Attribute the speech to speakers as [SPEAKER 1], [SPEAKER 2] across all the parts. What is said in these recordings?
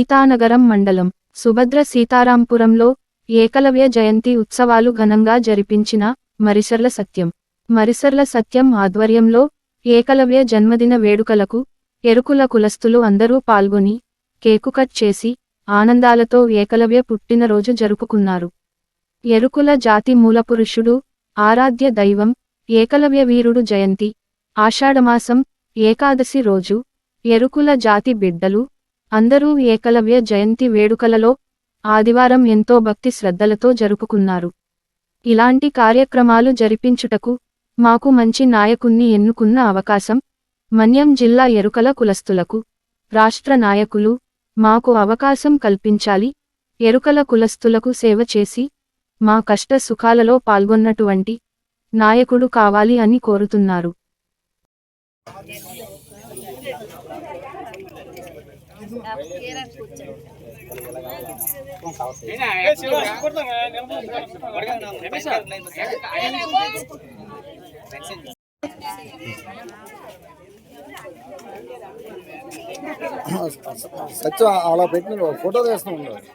[SPEAKER 1] సీతానగరం మండలం సుభద్ర సీతారాంపురంలో ఏకలవ్య జయంతి ఉత్సవాలు ఘనంగా జరిపించిన మరిసర్ల సత్యం ఆధ్వర్యంలో ఏకలవ్య జన్మదిన వేడుకలకు ఎరుకుల కులస్తులు అందరూ పాల్గొని కేకు కట్ చేసి ఆనందాలతో ఏకలవ్య పుట్టినరోజు జరుపుకున్నారు. ఎరుకుల జాతి మూలపురుషుడు, ఆరాధ్య దైవం ఏకలవ్య వీరుడు జయంతి ఆషాఢమాసం ఏకాదశి రోజు ఎరుకుల జాతి బిడ్డలు అందరూ ఏకలవ్య జయంతి వేడుకలలో ఆదివారం ఎంతో భక్తి శ్రద్ధలతో జరుపుకున్నారు. ఇలాంటి కార్యక్రమాలు జరిపించుటకు మాకు మంచి నాయకుణ్ణి ఎన్నుకున్న అవకాశం మన్యం జిల్లా ఎరుకల కులస్తులకు, రాష్ట్ర నాయకులు మాకు అవకాశం కల్పించాలి. ఎరుకల కులస్తులకు సేవ చేసి మా కష్ట సుఖాలలో పాల్గొన్నటువంటి నాయకుడు కావాలి అని కోరుతున్నారు.
[SPEAKER 2] సత్యం అలా పెట్టిన ఫోటో తీస్తూ ఉన్నారు.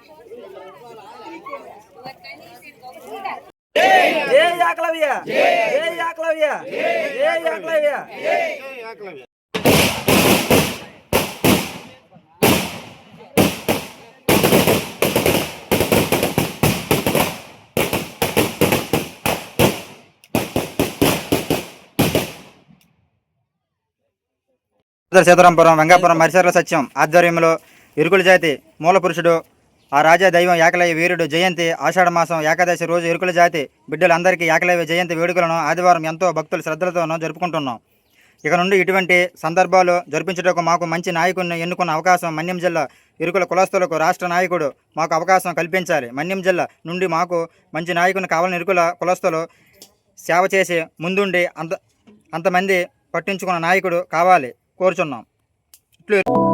[SPEAKER 3] సీతారాంపురం వెంగాపురం మరిసర్ల సత్యం ఆధ్వర్యంలో ఎరుకుల జాతి మూలపురుషుడు, ఆ రాజా దైవం ఏకలవ్య వీరుడు జయంతి ఆషాఢమాసం ఏకాదశి రోజు ఎరుకుల జాతి బిడ్డలందరికీ ఏకలవ్య జయంతి వేడుకలను ఆదివారం ఎంతో భక్తుల శ్రద్ధలతోనూ జరుపుకుంటున్నాం. ఇక నుండి ఇటువంటి సందర్భాలు జరిపించుటకు మాకు మంచి నాయకుడిని ఎన్నుకున్న అవకాశం మన్యం జిల్లా ఎరుకుల కులస్తులకు రాష్ట్ర నాయకుడు మాకు అవకాశం కల్పించాలి. మన్యం జిల్లా నుండి మాకు మంచి నాయకుని కావాలని ఎరుకుల కులస్తులు సేవ చేసి ముందుండి అంతమంది పట్టించుకున్న నాయకుడు కావాలి కోరుచున్నాం. ఇట్లు